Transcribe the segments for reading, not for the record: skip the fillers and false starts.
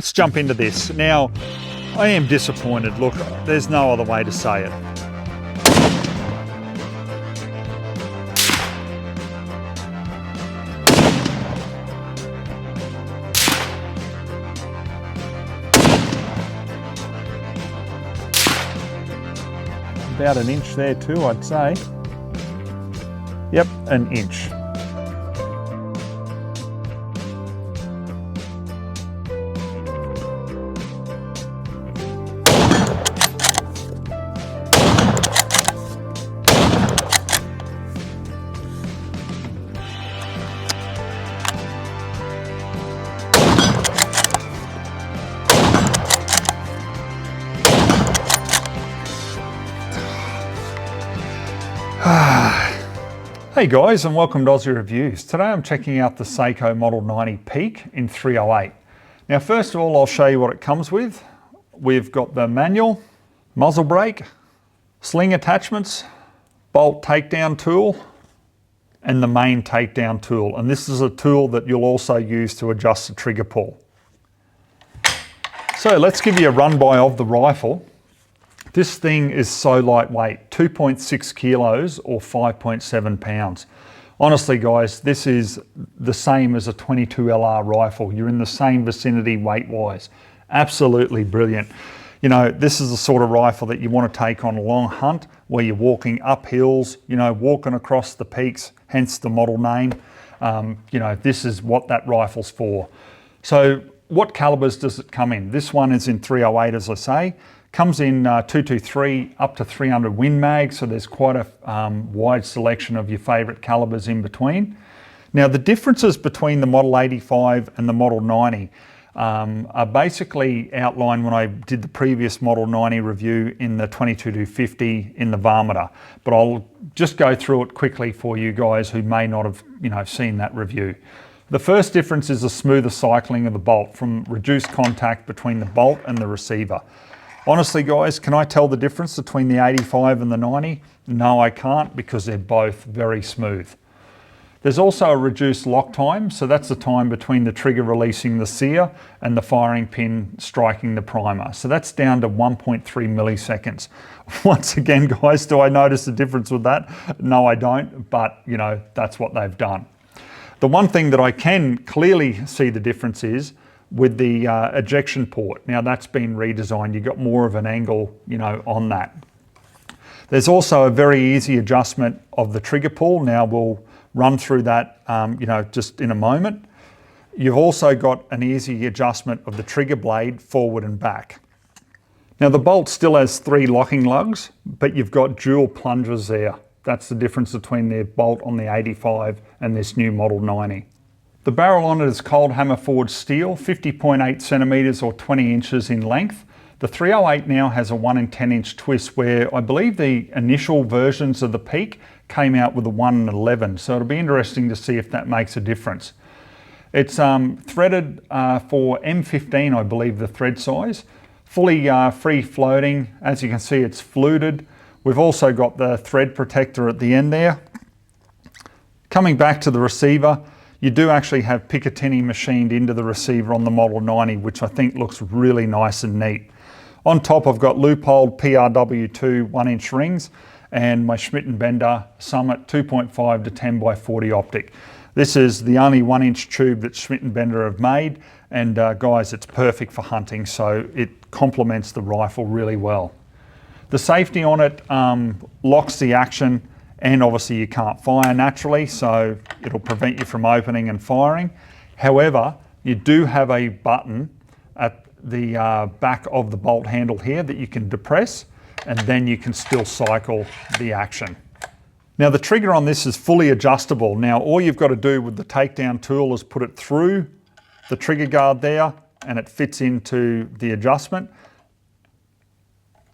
Let's jump into this. Now, I am disappointed. Look, there's no other way to say it. About an inch there too, I'd say. Yep, an inch. Hey guys, and welcome to Ozzie Reviews. Today I'm checking out the Sako Model 90 Peak in 308. Now first of all, I'll show you what it comes with. We've got the manual, muzzle brake, sling attachments, bolt takedown tool, and the main takedown tool. And this is a tool that you'll also use to adjust the trigger pull. So let's give you a run-by of the rifle. This thing is so lightweight, 2.6 kilos or 5.7 pounds. Honestly guys, this is the same as a 22 LR rifle. You're in the same vicinity weight-wise. Absolutely brilliant. You know, this is the sort of rifle that you want to take on a long hunt where you're walking up hills, you know, walking across the peaks, hence the model name. You know, this is what that rifle's for. So what calibers does it come in? This one is in 308, as I say. Comes in 223 up to 300 Win Mag, so there's quite a wide selection of your favourite calibers in between. Now the differences between the Model 85 and the Model 90 are basically outlined when I did the previous Model 90 review in the 22-50 in the Varmint, but I'll just go through it quickly for you guys who may not have seen that review. The first difference is a smoother cycling of the bolt from reduced contact between the bolt and the receiver. Honestly guys, can I tell the difference between the 85 and the 90? No, I can't, because they're both very smooth. There's also a reduced lock time, so that's the time between the trigger releasing the sear and the firing pin striking the primer. So that's down to 1.3 milliseconds. Once again guys, do I notice a difference with that? No, I don't, but you know, that's what they've done. The one thing that I can clearly see the difference is with the ejection port. Now that's been redesigned. You've got more of an angle, you know, on that. There's also a very easy adjustment of the trigger pull. Now we'll run through that, you know, just in a moment. You've also got an easy adjustment of the trigger blade forward and back. Now the bolt still has 3 locking lugs, but you've got dual plungers there. That's the difference between the bolt on the 85 and this new Model 90. The barrel on it is cold hammer forged steel, 50.8 centimeters or 20 inches in length. The 308 now has a 1 in 10 inch twist, where I believe the initial versions of the Peak came out with a 1 in 11. So it'll be interesting to see if that makes a difference. It's threaded for M15, I believe, the thread size. Fully free floating. As you can see, it's fluted. We've also got the thread protector at the end there. Coming back to the receiver, you do actually have Picatinny machined into the receiver on the Model 90, which I think looks really nice and neat. On top, I've got loopholed PRW2 1-inch rings and my Schmidt & Bender Summit 2.5 to 10 by 40 optic. This is the only 1-inch tube that Schmidt & Bender have made, and guys, it's perfect for hunting, so it complements the rifle really well. The safety on it locks the action, and obviously you can't fire naturally, so it'll prevent you from opening and firing. However, you do have a button at the back of the bolt handle here that you can depress, and then you can still cycle the action. Now the trigger on this is fully adjustable. Now all you've got to do with the takedown tool is put it through the trigger guard there, and it fits into the adjustment,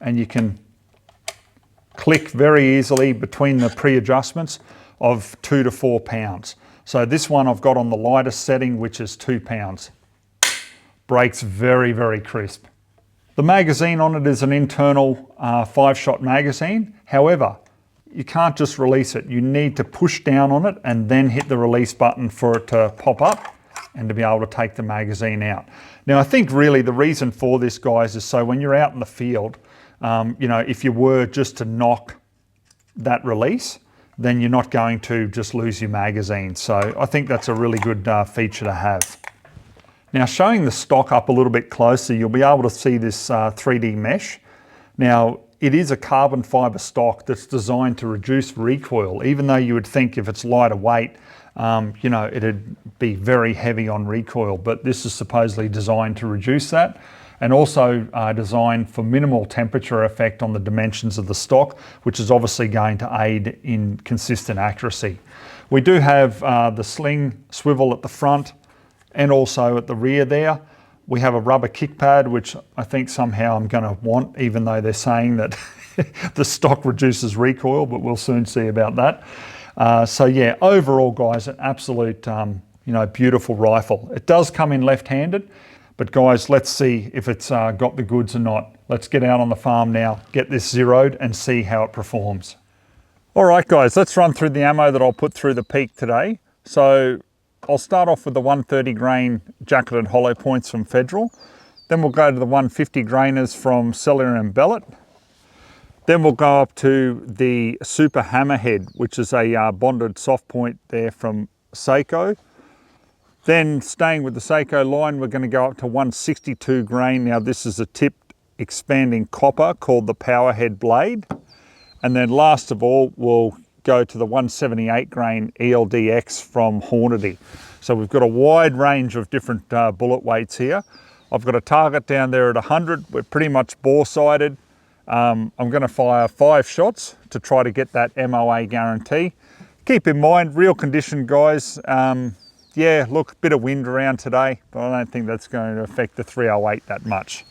and you can click very easily between the pre-adjustments of 2 to 4 pounds. So this one I've got on the lightest setting, which is 2 pounds. Brakes very, very crisp. The magazine on it is an internal 5-shot magazine. However, you can't just release it. You need to push down on it and then hit the release button for it to pop up, and to be able to take the magazine out. Now I think really the reason for this, guys, is so when you're out in the field, you know, if you were just to knock that release, then you're not going to just lose your magazine. So I think that's a really good feature to have. Now showing the stock up a little bit closer, you'll be able to see this 3D mesh. Now it is a carbon fiber stock that's designed to reduce recoil, even though you would think if it's lighter weight, you know, it'd be very heavy on recoil, but this is supposedly designed to reduce that, and also designed for minimal temperature effect on the dimensions of the stock, which is obviously going to aid in consistent accuracy. We do have the sling swivel at the front and also at the rear there. We have a rubber kick pad, which I think somehow I'm going to want, even though they're saying that the stock reduces recoil, but we'll soon see about that. So yeah, overall, guys, an absolute you know, beautiful rifle. It does come in left-handed, but guys, let's see if it's got the goods or not. Let's get out on the farm now, get this zeroed and see how it performs. All right, guys, let's run through the ammo that I'll put through the peak today. So I'll start off with the 130 grain jacketed hollow points from Federal. Then we'll go to the 150 grainers from Cellular and Bellet. Then we'll go up to the Super Hammerhead, which is a bonded soft point there from Sako. Then staying with the Sako line, we're going to go up to 162 grain. Now this is a tipped expanding copper called the Powerhead blade. And then last of all, we'll go to the 178 grain ELDX from Hornady. So we've got a wide range of different bullet weights here. I've got a target down there at 100. We're pretty much bore-sighted. I'm going to fire 5 shots to try to get that MOA guarantee. Keep in mind, real condition, guys. Yeah, look, a bit of wind around today, but I don't think that's going to affect the 308 that much.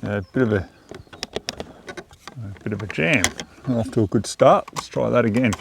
A bit of a jam. Off to a good start. Let's try that again.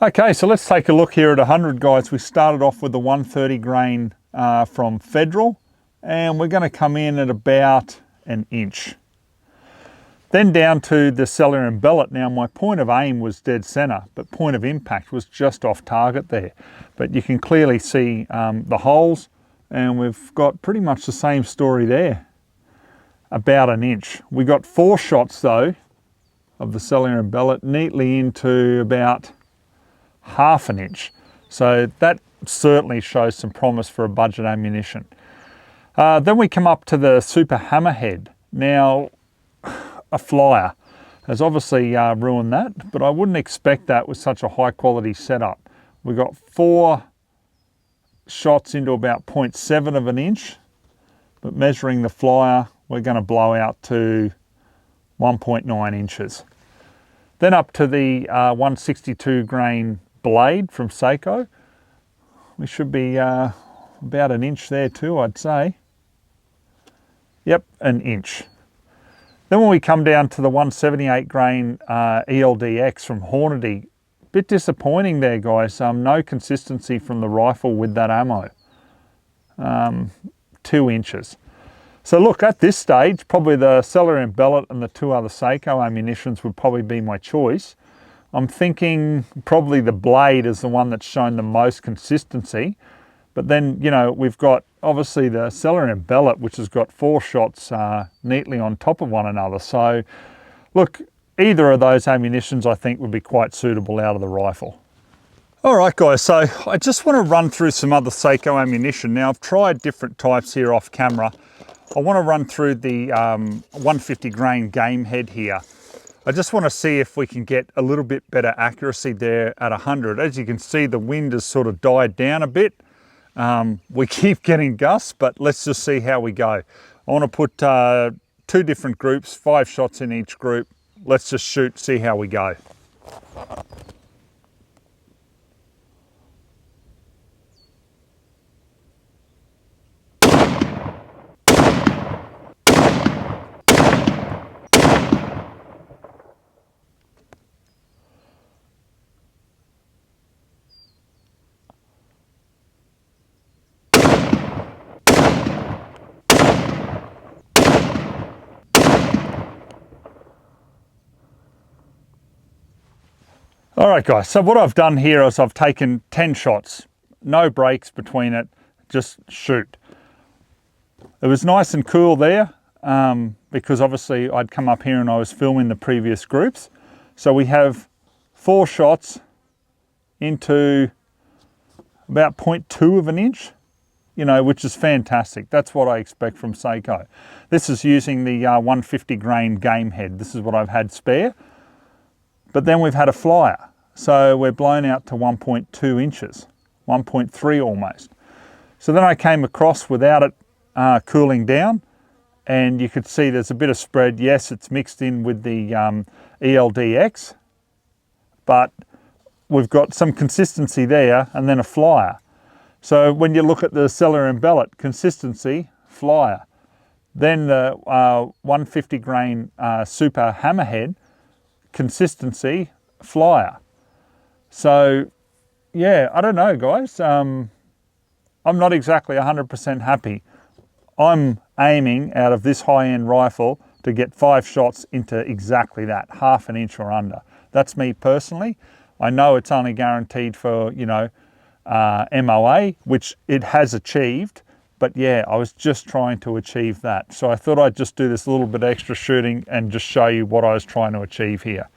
Okay, so let's take a look here at 100, guys. We started off with the 130 grain from Federal, and we're going to come in at about an inch. Then down to the Cellular and Bellet. Now my point of aim was dead center, but point of impact was just off target there. But you can clearly see the holes, and we've got pretty much the same story there, about an inch. We got 4 shots though of the Cellular and Bellet neatly into about half an inch. So that certainly shows some promise for a budget ammunition. Then we come up to the Super Hammerhead. Now, a flyer has obviously ruined that, but I wouldn't expect that with such a high quality setup. We got 4 shots into about 0.7 of an inch, but measuring the flyer, we're going to blow out to 1.9 inches. Then up to the 162 grain blade from Sako. We should be about an inch there too, I'd say. Yep, an inch. Then when we come down to the 178 grain ELDX from Hornady, bit disappointing there, guys. No consistency from the rifle with that ammo. 2 inches. So look, at this stage, probably the celery billet and the 2 other Sako ammunitions would probably be my choice. I'm thinking probably the blade is the one that's shown the most consistency. But then, you know, we've got obviously the celery billet, which has got 4 shots neatly on top of one another. So look, either of those ammunitions I think would be quite suitable out of the rifle. All right, guys, so I just want to run through some other Sako ammunition. Now, I've tried different types here off camera. I want to run through the 150 grain game head here. I just want to see if we can get a little bit better accuracy there at 100. As you can see, the wind has sort of died down a bit. We keep getting gusts, but let's just see how we go. I want to put 2 different groups, 5 shots in each group. Let's just shoot, see how we go. All right, guys, so what I've done here is I've taken 10 shots, no breaks between it, just shoot. It was nice and cool there because obviously I'd come up here and I was filming the previous groups. So we have 4 shots into about 0.2 of an inch, you know, which is fantastic. That's what I expect from Sako. This is using the 150 grain game head. This is what I've had spare. But then we've had a flyer. So we're blown out to 1.2 inches, 1.3 almost. So then I came across without it cooling down, and you could see there's a bit of spread. Yes, it's mixed in with the ELDX, but we've got some consistency there and then a flyer. So when you look at the celery billet, consistency, flyer. Then the 150 grain super hammerhead, consistency, flyer. So yeah, I don't know, guys. I'm not exactly 100% happy. I'm aiming out of this high-end rifle to get 5 shots into exactly that, half an inch or under. That's me personally. I know it's only guaranteed for, you know, MOA, which it has achieved. But yeah, I was just trying to achieve that. So I thought I'd just do this little bit extra shooting and just show you what I was trying to achieve here.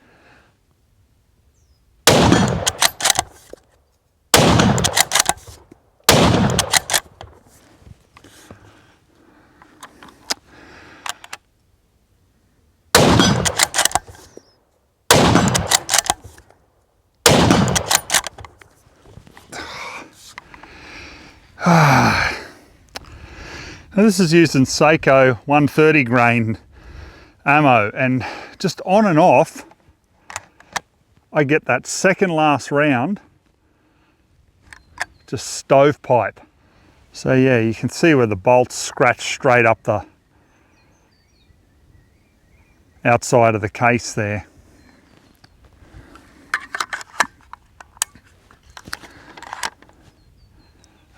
Now this is using Sako 130 grain ammo, and just on and off I get that second last round just stovepipe. So yeah, you can see where the bolts scratch straight up the outside of the case there.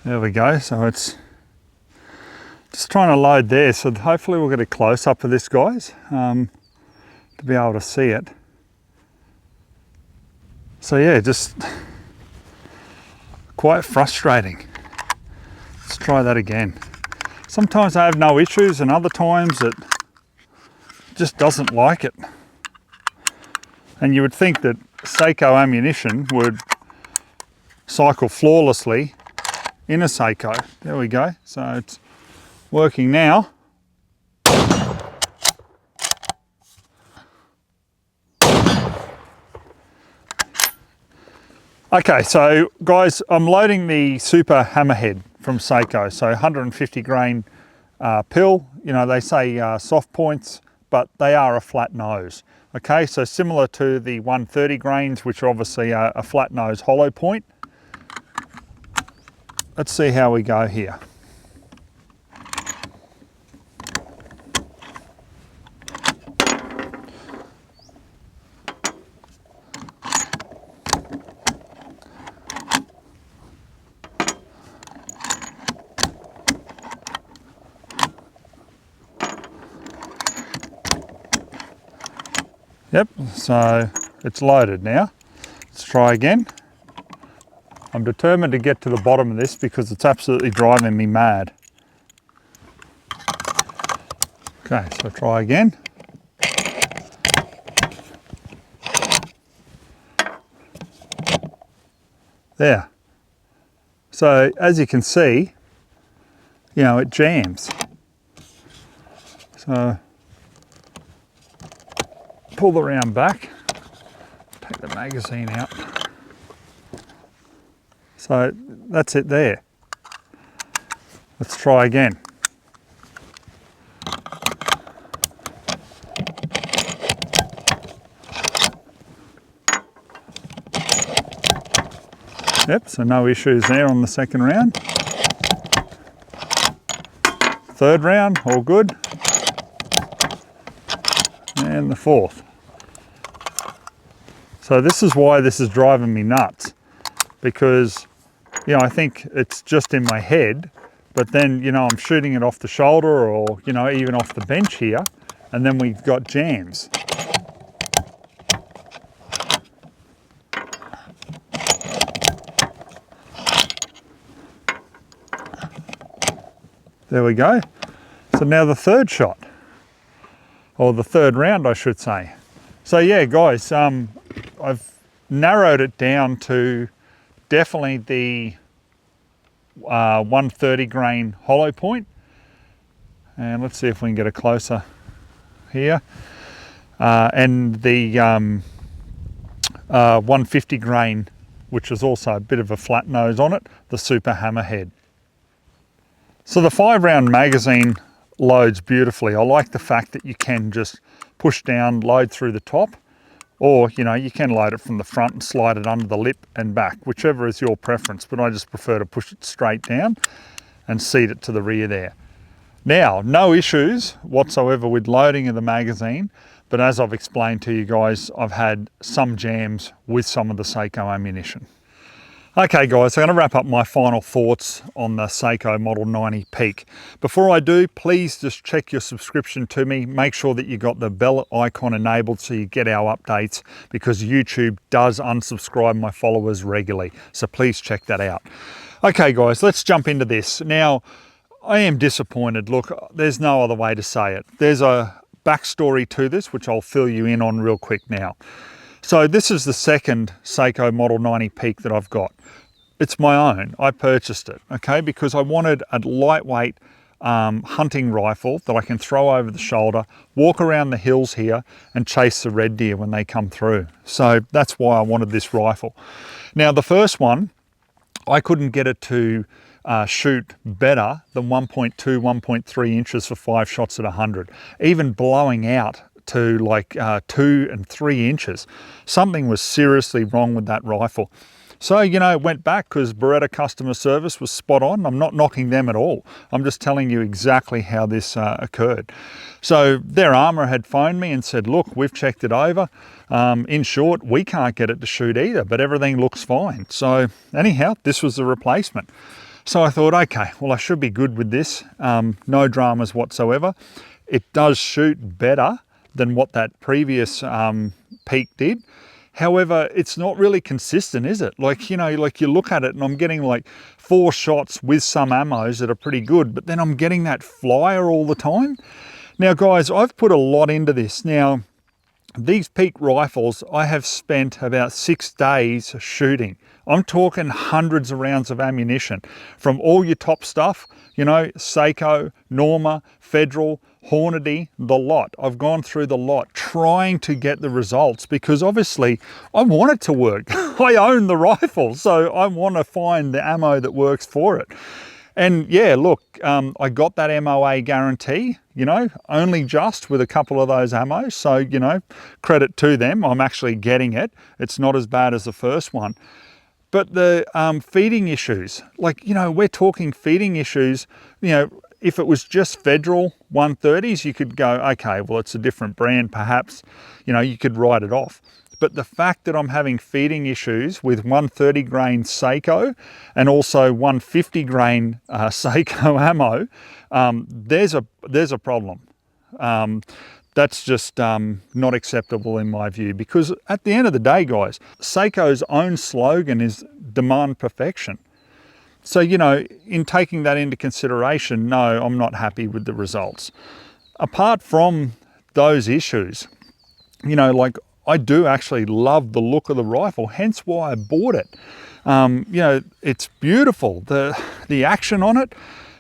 There we go. So it's just trying to load there. So hopefully we'll get a close up of this, guys, to be able to see it. So yeah, just quite frustrating. Let's try that again. Sometimes I have no issues and other times it just doesn't like it. And you would think that Sako ammunition would cycle flawlessly in a Sako. There we go. So it's working now. Okay, so guys, I'm loading the super hammerhead from Sako. So 150 grain pill. You know, they say soft points, but they are a flat nose. Okay, so similar to the 130 grains, which are obviously a flat nose hollow point. Let's see how we go here. Yep, so it's loaded now. Let's try again. I'm determined to get to the bottom of this because it's absolutely driving me mad. Okay, so try again. There. So as you can see, you know, it jams. So pull the round back, take the magazine out. So that's it there. Let's try again. Yep, so no issues there on the second round. Third round, all good. And the fourth. So this is why this is driving me nuts, because, you know, I think it's just in my head, but then, you know, I'm shooting it off the shoulder or, you know, even off the bench here, and then we've got jams. There we go. So now the third shot, or the third round, I should say. So yeah, guys, I've narrowed it down to definitely the 130 grain hollow point. And let's see if we can get a closer here. And the 150 grain, which is also a bit of a flat nose on it, the super hammerhead. So the 5-round magazine loads beautifully. I like the fact that you can just push down, load through the top, or, you know, you can load it from the front and slide it under the lip and back, whichever is your preference, but I just prefer to push it straight down and seat it to the rear there. Now, no issues whatsoever with loading of the magazine, but as I've explained to you guys, I've had some jams with some of the Sako ammunition. Okay guys, so I'm going to wrap up my final thoughts on the Sako Model 90 Peak. Before I do, please just check your subscription to me. Make sure that you got the bell icon enabled so you get our updates, because YouTube does unsubscribe my followers regularly. So please check that out. Okay guys, let's jump into this. Now, I am disappointed. Look, there's no other way to say it. There's a backstory to this, which I'll fill you in on real quick now. So this is the second Sako Model 90 Peak that I've got. It's my own. I purchased it, okay, because I wanted a lightweight hunting rifle that I can throw over the shoulder, walk around the hills here and chase the red deer when they come through. So that's why I wanted this rifle. Now the first one, I couldn't get it to shoot better than 1.2, 1.3 inches for 5 shots at 100, even blowing out to like 2 and 3 inches. Something was seriously wrong with that rifle. So, you know, went back because Beretta customer service was spot on. I'm not knocking them at all. I'm just telling you exactly how this occurred. So their armourer had phoned me and said, look, we've checked it over. In short, we can't get it to shoot either, but everything looks fine. So anyhow, this was the replacement. So I thought, okay, well, I should be good with this. No dramas whatsoever. It does shoot better than what that previous Peak did. However, it's not really consistent, is it? Like, you know, like you look at it and I'm getting like 4 shots with some ammos that are pretty good, but then I'm getting that flyer all the time. Now guys, I've put a lot into this. Now, these Peak rifles, I have spent about 6 days shooting. I'm talking hundreds of rounds of ammunition from all your top stuff, you know, Sako, Norma, Federal, Hornady, the lot. I've gone through the lot trying to get the results because obviously I want it to work. I own the rifle, so I want to find the ammo that works for it. And yeah, look, I got that MOA guarantee, you know, only just with a couple of those ammos. So, you know, credit to them. I'm actually getting it. It's not as bad as the first one. But the feeding issues, like, you know, we're talking feeding issues, you know, if it was just Federal 130s, you could go, okay, well, it's a different brand, perhaps, you know, you could write it off. But the fact that I'm having feeding issues with 130 grain Sako and also 150 grain Sako ammo, there's a problem. That's just not acceptable in my view, because at the end of the day, guys, Sako's own slogan is demand perfection. So, you know, in taking that into consideration, no, I'm not happy with the results. Apart from those issues, you know, like, I do actually love the look of the rifle, hence why I bought it. You know, it's beautiful. The action on it,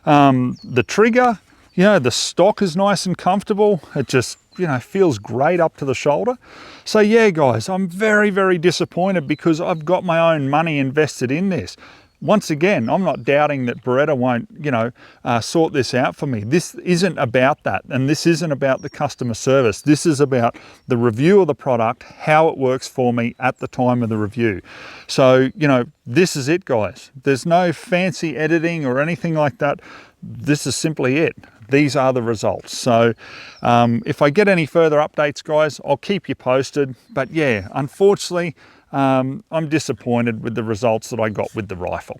the trigger, you know, the stock is nice and comfortable. It just, you know, feels great up to the shoulder. So yeah, guys, I'm very, very disappointed because I've got my own money invested in this. Once again, I'm not doubting that Beretta won't, you know, sort this out for me. This isn't about that, and this isn't about the customer service. This is about the review of the product, how it works for me at the time of the review. So, you know, this is it, guys. There's no fancy editing or anything like that. This is simply it. These are the results. So if I get any further updates, guys, I'll keep you posted. But yeah, unfortunately, I'm disappointed with the results that I got with the rifle.